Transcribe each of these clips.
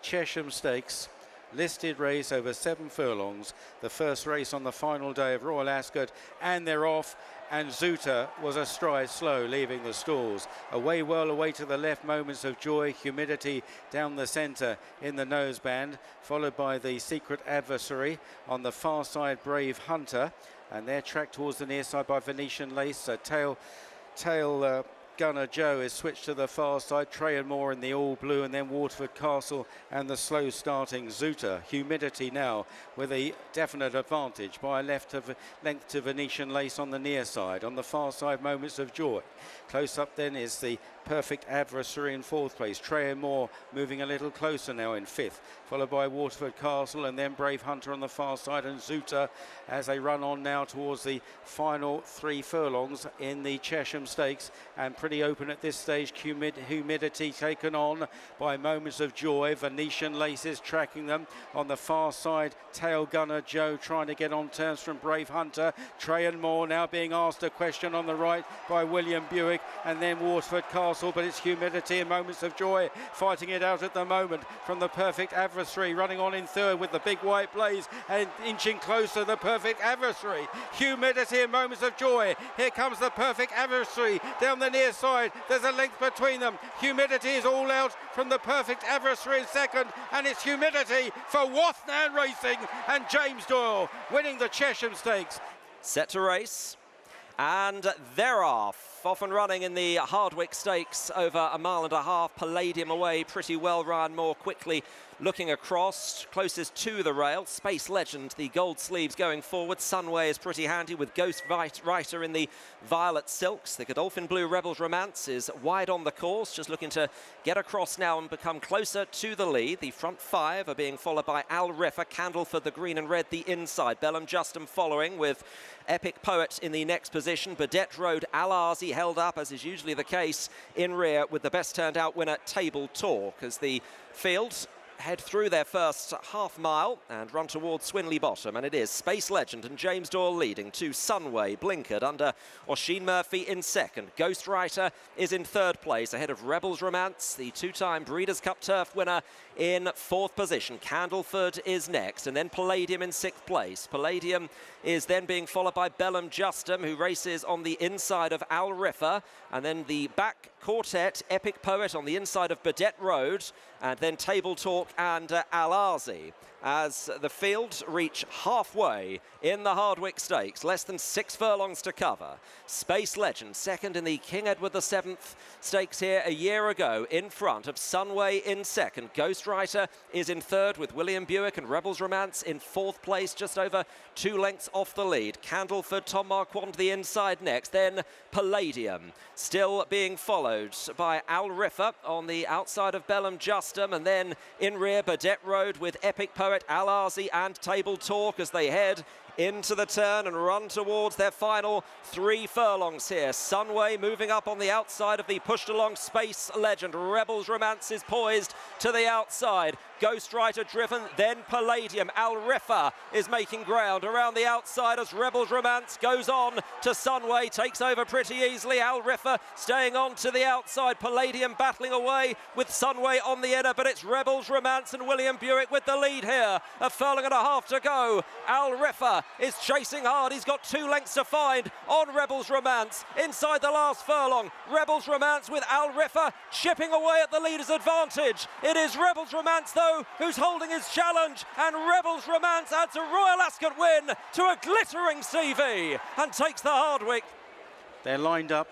Chesham Stakes, listed race over 7 furlongs, the first race on the final day of Royal Ascot, and they're off. And Zuta was a stride slow, leaving the stalls. Away well, away to the left, Moments of Joy, Humidity down the centre in the noseband, followed by the Secret Adversary on the far side, Brave Hunter, and they're tracked towards the near side by Venetian Lace. Tail Gunner Joe is switched to the far side, Trey and Moore in the all blue, and then Waterford Castle and the slow starting Zuta. Humidity now with a definite advantage by a length to Venetian Lace on the near side. On the far side, Moments of Joy. Close up then is the Perfect Adversary in 4th place. Trey and Moore moving a little closer now in 5th, followed by Waterford Castle and then Brave Hunter on the far side, and Zuta as they run on now towards the final 3 furlongs in the Chesham Stakes, and pretty open at this stage. Humidity taken on by Moments of Joy. Venetian Laces tracking them on the far side. Tail Gunner Joe trying to get on terms from Brave Hunter. Trey and Moore now being asked a question on the right by William Buick, and then Waterford Castle, but it's Humidity and Moments of Joy fighting it out at the moment from the Perfect Adversary, running on in 3rd with the big white blaze, and inching closer the Perfect Adversary. Humidity and Moments of Joy. Here comes the Perfect Adversary down the near side. There's a length between them. Humidity is all out from the Perfect Adversary in 2nd, and it's Humidity for Wathnan Racing, and James Doyle winning the Chesham Stakes. Set to race, and they're off and running in the Hardwicke Stakes over 1.5 miles. Palladium away pretty well. Ryan Moore quickly looking across, closest to the rail. Space Legend, the gold sleeves going forward. Sunway is pretty handy with Ghost Writer in the violet silks. The Godolphin Blue Rebels Romance is wide on the course, just looking to get across now and become closer to the lead. The front 5 are being followed by Al Riffa, Candleford, the green and red, the inside. Bellum Justin following with Epic Poet in the next position. Burdett Road, Al-Azi held up, as is usually the case, in rear with the best turned out winner, Table Talk, as the field head through their first half mile and run towards Swinley Bottom, and it is Space Legend and James Doyle leading to Sunway, Blinkered under Oisin Murphy in 2nd. Ghost Writer is in 3rd place ahead of Rebels Romance, the 2-time Breeders' Cup Turf winner, in 4th position. Candleford is next, and then Palladium in 6th place. Palladium is then being followed by Bellum Justin, who races on the inside of Al Riffa, and then the back quartet, Epic Poet on the inside of Burdett Road, and then Table Talk and Al-Azi, as the field reach halfway in the Hardwicke Stakes. Less than 6 furlongs to cover. Space Legend, 2nd in the King Edward VII Stakes here a year ago, in front of Sunway in 2nd. Ghost Writer is in 3rd with William Buick and Rebels Romance in 4th place, just over 2 lengths off the lead. Candleford, Tom Marquand the inside next, then Palladium still being followed by Al Riffa on the outside of Bellum Justin, and then in rear Burdett Road with Epic Poet, Al-Azi and Table Talk as they head into the turn and run towards their final 3 furlongs here. Sunway moving up on the outside of the pushed along Space Legend. Rebels Romance is poised to the outside. Ghost Writer driven, then Palladium. Al Riffa is making ground around the outside as Rebels Romance goes on to Sunway, takes over pretty easily. Al Riffa staying on to the outside. Palladium battling away with Sunway on the inner, but it's Rebels Romance and William Buick with the lead here. 1.5 furlongs to go. Al Riffa is chasing hard. He's got 2 lengths to find on Rebels Romance inside the last furlong. Rebels Romance with Al Riffa chipping away at the leader's advantage. It is Rebels Romance though who's holding his challenge, and Rebels Romance adds a Royal Ascot win to a glittering CV and takes the Hardwicke. They're lined up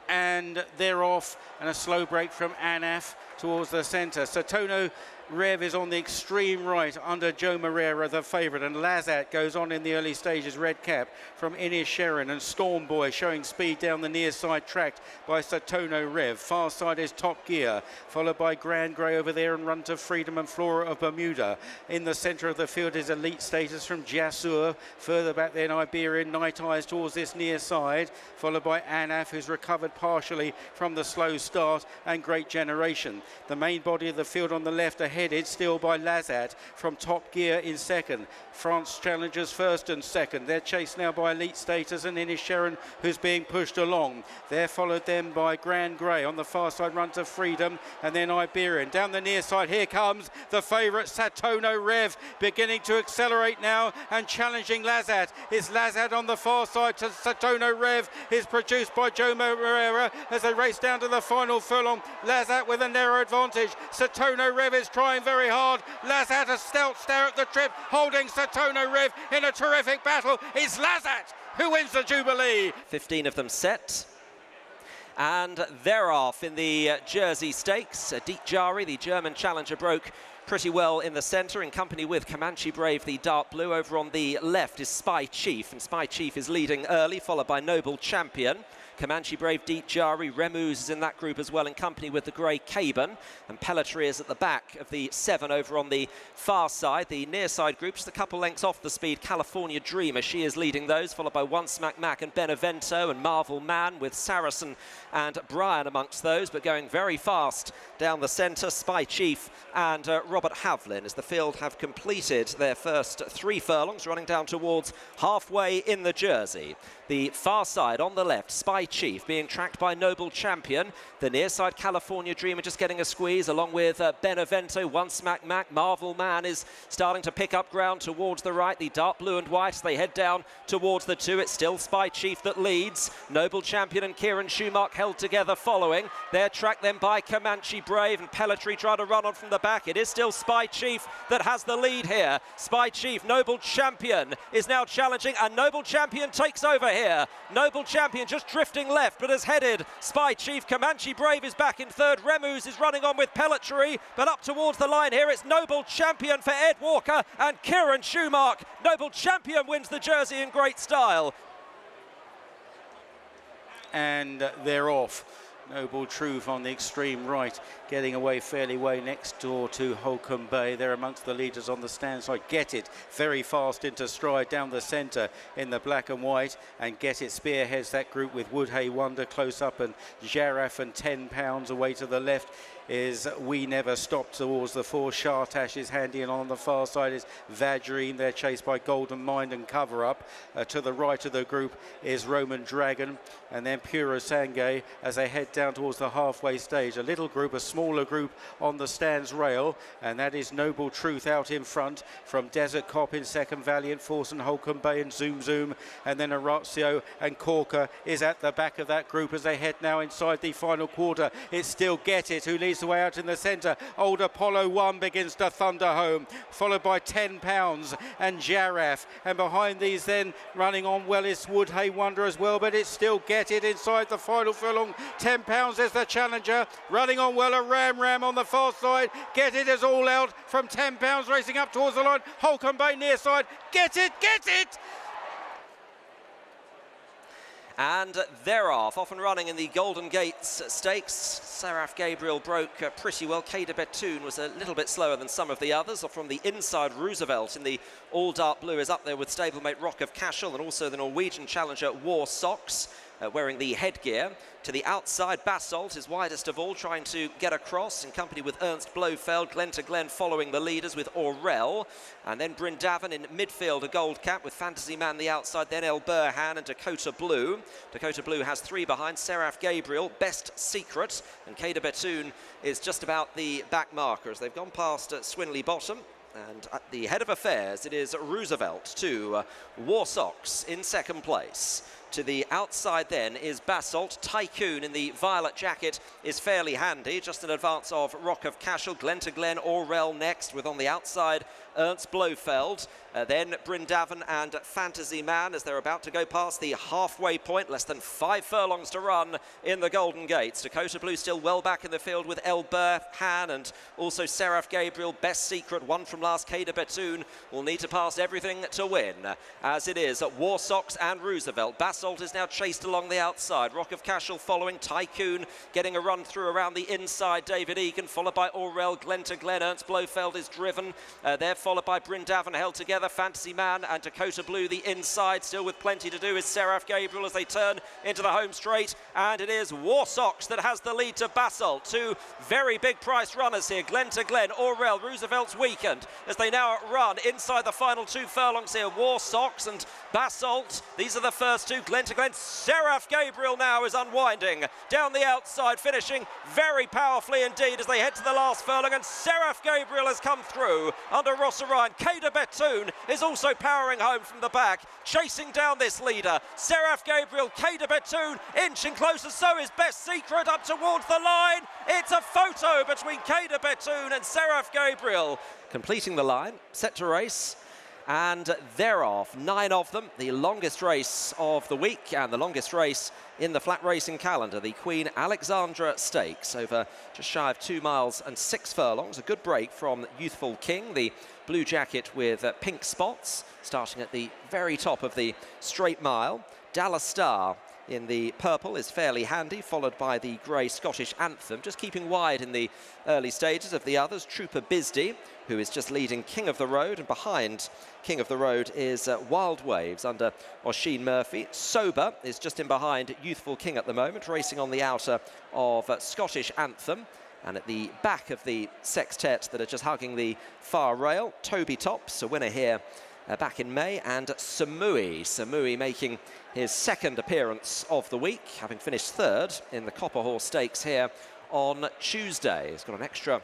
and they're off, and a slow break from Anaf towards the centre. Satono Rev is on the extreme right under Joe Moreira, the favourite, and Lazzat goes on in the early stages, red cap from Ines Sherin, and Storm Boy showing speed down the near side, tracked by Satono Rev. Far side is Top Gear, followed by Grand Grey over there and Run to Freedom and Flora of Bermuda. In the centre of the field is Elite Status from Jasur. Further back then Iberian Night Eyes towards this near side, followed by Anaf, who's recovered partially from the slow start, and Great Generation. The main body of the field on the left are headed still by Lazzat from Top Gear in second. France Challengers first and second. They're chased now by Elite Status and Inish Sharon, who's being pushed along. They're followed then by Grand Grey on the far side, run to Freedom, and then Iberian. Down the near side, here comes the favourite Satono Rev, beginning to accelerate now and challenging Lazzat. It's Lazzat on the far side to Satono Rev, is produced by Joe Moreira as they race down to the final furlong. Lazzat with a narrow advantage. Satono Rev is trying very hard. Lazzat a stout stare at the trip, holding Satono Rev in a terrific battle. It's Lazzat who wins the Jubilee. 15 of them set. And they're off in the Jersey Stakes. Deep Jari, the German challenger, broke pretty well in the centre in company with Comanche Brave, the dark blue. Over on the left is Spy Chief, and Spy Chief is leading early, followed by Noble Champion. Comanche Brave, Deep Jari, Remus is in that group as well in company with the grey Caban, and Pelletry is at the back of the 7 over on the far side. The near side group, just a couple lengths off the speed, California Dreamer, she is leading those, followed by One Smack Mac and Benevento and Marvel Man, with Saracen and Brian amongst those, but going very fast down the centre, Spy Chief and Robert Havlin, as the field have completed their first 3 furlongs, running down towards halfway in the Jersey. The far side on the left, Spy Chief being tracked by Noble Champion. The near side, California Dreamer, just getting a squeeze along with Benevento. One Smack Mac, Marvel Man is starting to pick up ground towards the right. The dark blue and white as they head down towards the 2. It's still Spy Chief that leads. Noble Champion and Kieran Schumacher held together following. They're tracked then by Comanche Brave, and Pelletry trying to run on from the back. It is still Spy Chief that has the lead here. Spy Chief, Noble Champion is now challenging, and Noble Champion takes over here. Noble Champion just drifting left, but has headed Spy Chief. Comanche Brave is back in third. Remus is running on with Pelletry, but up towards the line here, it's Noble Champion for Ed Walker and Kieran Schumacher. Noble Champion wins the Jersey in great style. And they're off. Noble Truth on the extreme right, getting away fairly way next door to Holcombe Bay. They're amongst the leaders on the stand side. Get It very fast into stride down the centre in the black and white, and Get It spearheads that group with Woodhay Wonder close up, and Jaraf and £10 away to the left is We Never Stop towards the 4. Shartash is handy, and on the far side is Vadream. They're chased by Golden Mind and Cover Up. To the right of the group is Roman Dragon, and then Pura Sangay as they head down towards the halfway stage. A little group, a smaller group on the stands rail, and that is Noble Truth out in front from Desert Cop in second, Valiant Force and Holcombe Bay and Zoom Zoom, and then Orazio and Corker is at the back of that group as they head now inside the final quarter. It's still Get It who leads the way out in the centre. Old Apollo 1 begins to thunder home, followed by £10 and Jaraf, and behind these then running on well is Woodhay Wonder as well, but it's still Get It inside the final furlong. £10 is the challenger, running on well a Ram on the far side. Get It is all out from £10 racing up towards the line. Holcombe Bay near side. Get It, Get It! And they're off and running in the Golden Gates Stakes. Seraph Gabriel broke pretty well. Kay de Bethune was a little bit slower than some of the others. From the inside, Roosevelt in the all dark blue is up there with stablemate Rock of Cashel, and also the Norwegian challenger War Socks wearing the headgear. To the outside, Basalt is widest of all, trying to get across in company with Ernst Blofeld. Glen to Glen following the leaders with Aurel. And then Brindavon in midfield, a gold cap with Fantasy Man the outside, then El Burhan and Dakota Blue. Dakota Blue has 3 behind, Seraph Gabriel, Best Secret, and Kay de Bethune is just about the back markers. They've gone past Swinley Bottom. And at the head of affairs, it is Roosevelt to War Socks in second place. To the outside then is Basalt. Tycoon in the violet jacket is fairly handy, just in advance of Rock of Cashel. Glen to Glen, Aurel next, with on the outside Ernst Blofeld. Then Brindavon and Fantasy Man as they're about to go past the halfway point. Less than 5 furlongs to run in the Golden Gates. Dakota Blue still well back in the field with El Burhan and also Seraph Gabriel. Best Secret, one from last. Kay de Bethune will need to pass everything to win. As it is War Socks and Roosevelt. Basalt Basalt is now chased along the outside. Rock of Cashel following. Tycoon getting a run through around the inside. David Egan followed by Aurel. Glen to Glen. Ernst Blofeld is driven. They're followed by Bryndavan held together. Fantasy Man and Dakota Blue the inside. Still with plenty to do is Seraph Gabriel as they turn into the home straight. And it is Warsox that has the lead to Basalt. Two very big price runners here. Glen to Glen. Aurel. Roosevelt's weakened as they now run inside the final 2 furlongs here. Warsox and Basalt. These are the first two. Glen to Glen. Seraph Gabriel now is unwinding down the outside, finishing very powerfully indeed as they head to the last furlong, and Seraph Gabriel has come through under Ross Orion. Cada Betoon is also powering home from the back, chasing down this leader. Seraph Gabriel, Cada Betoon inching closer, so is Best Secret up towards the line. It's a photo between Cada Betoon and Seraph Gabriel. Completing the line, set to race. And they're off, 9 of them, the longest race of the week and the longest race in the flat racing calendar, the Queen Alexandra Stakes, over just shy of 2 miles and 6 furlongs. A good break from Youthful King, the blue jacket with pink spots, starting at the very top of the straight mile. Dallas Star in the purple is fairly handy, followed by the grey Scottish Anthem, just keeping wide in the early stages of the others. Trooper Bisdee, who is just leading King of the Road, and behind King of the Road is Wild Waves under Oisin Murphy. Sober is just in behind Youthful King at the moment, racing on the outer of Scottish Anthem. And at the back of the sextet that are just hugging the far rail, Toby Tops, a winner here back in May, and Samui making his second appearance of the week, having finished third in the Copper Horse Stakes here on Tuesday. He's got an extra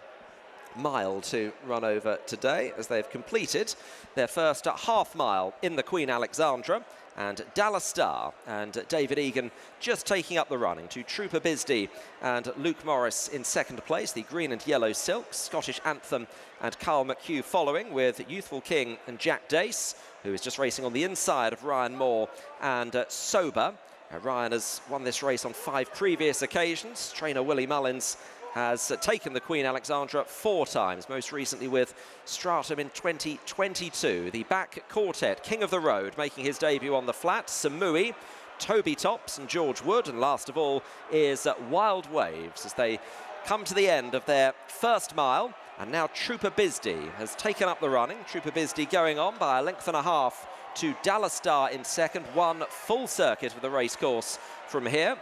mile to run over today as they've completed their first half mile in the Queen Alexandra, and Dallas Star and David Egan just taking up the running to Trooper Bisdee and Luke Morris in second place, the green and yellow silks. Scottish Anthem and Carl McHugh following, with Youthful King and Jack Dace, who is just racing on the inside of Ryan Moore and Sober. Ryan has won this race on 5 previous occasions. Trainer Willie Mullins has taken the Queen Alexandra 4 times, most recently with Stratum in 2022. The back quartet, King of the Road, making his debut on the flat. Samui, Toby Tops and George Wood, and last of all is Wild Waves as they come to the end of their first mile. And now Trooper Bisdee has taken up the running. Trooper Bisdee going on by a length and a half to Dallas Star in second. 1 full circuit of the racecourse from here.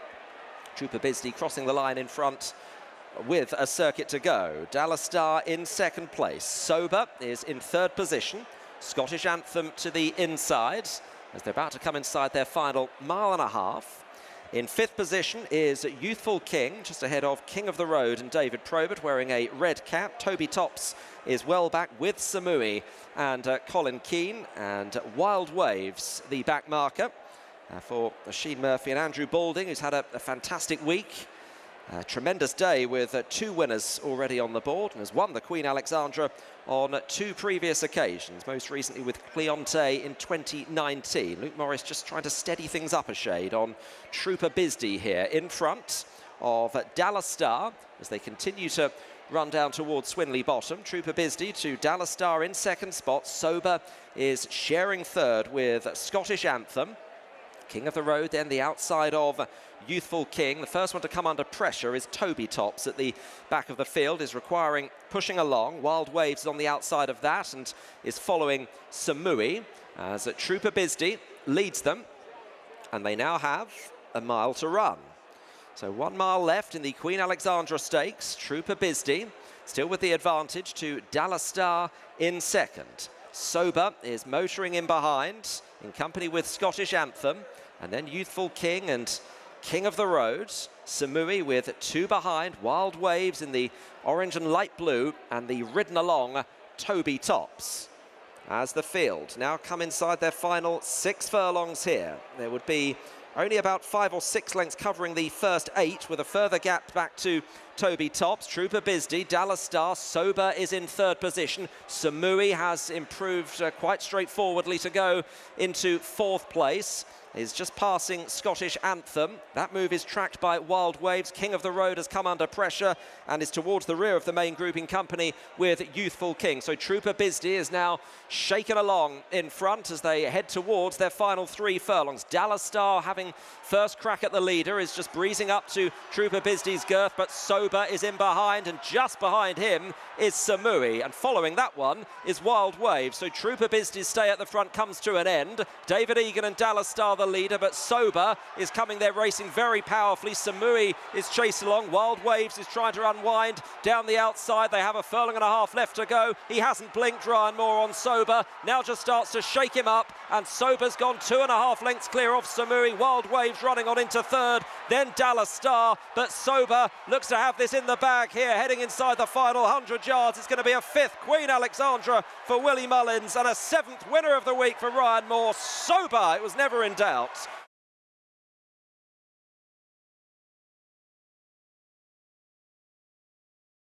Trooper Bisdee crossing the line in front with a circuit to go. Dallas Star in second place. Sober is in third position. Scottish Anthem to the inside as they're about to come inside their final mile and a half. In fifth position is Youthful King, just ahead of King of the Road and David Probert, wearing a red cap. Toby Tops is well back with Samui and Colin Keane, and Wild Waves, the back marker for Oisin Murphy and Andrew Balding, who's had a fantastic week. A tremendous day with 2 winners already on the board, and has won the Queen Alexandra on 2 previous occasions, most recently with Cleonte in 2019. Luke Morris just trying to steady things up a shade on Trooper Bisdee here in front of Dallas Star as they continue to run down towards Swinley Bottom. Trooper Bisdee to Dallas Star in second spot. Sober is sharing third with Scottish Anthem. King of the Road then the outside of Youthful King. The first one to come under pressure is Toby Tops at the back of the field, is requiring pushing along. Wild Waves is on the outside of that and is following Samui as Trooper Bisdee leads them, and they now have a mile to run. So 1 mile left in the Queen Alexandra Stakes. Trooper Bisdee still with the advantage to Dallas Star in second. Sober is motoring in behind in company with Scottish Anthem, and then Youthful King and King of the Road. Samui with 2 behind. Wild Waves in the orange and light blue, and the ridden along Toby Tops. As the field now come inside their final 6 furlongs here, there would be only about 5 or 6 lengths covering the first 8, with a further gap back to Toby Tops. Trooper Bisdee, Dallas Star, Sober is in third position. Samui has improved quite straightforwardly to go into 4th place. is just passing Scottish Anthem. That move is tracked by Wild Waves. King of the Road has come under pressure and is towards the rear of the main group in company with Youthful King. So Trooper Bisdee is now shaken along in front as they head towards their final 3 furlongs. Dallas Star, having first crack at the leader, is just breezing up to Trooper Bisdee's girth, but Sober is in behind, and just behind him is Samui, and following that one is Wild Waves. So Trooper Bisdee's stay at the front comes to an end. David Egan and Dallas Star the leader, but Sober is coming there racing very powerfully. Samui is chased along. Wild Waves is trying to unwind down the outside. They have a furlong and a half left to go. He hasn't blinked. Ryan Moore on Sober now just starts to shake him up, and Sober's gone 2.5 lengths clear off Samui. Wild Waves running on into third, then Dallas Star, but Sober looks to have this in the bag here, heading inside the final 100 yards. It's going to be a 5th Queen Alexandra for Willie Mullins and a 7th winner of the week for Ryan Moore. Sober, it was never in doubt.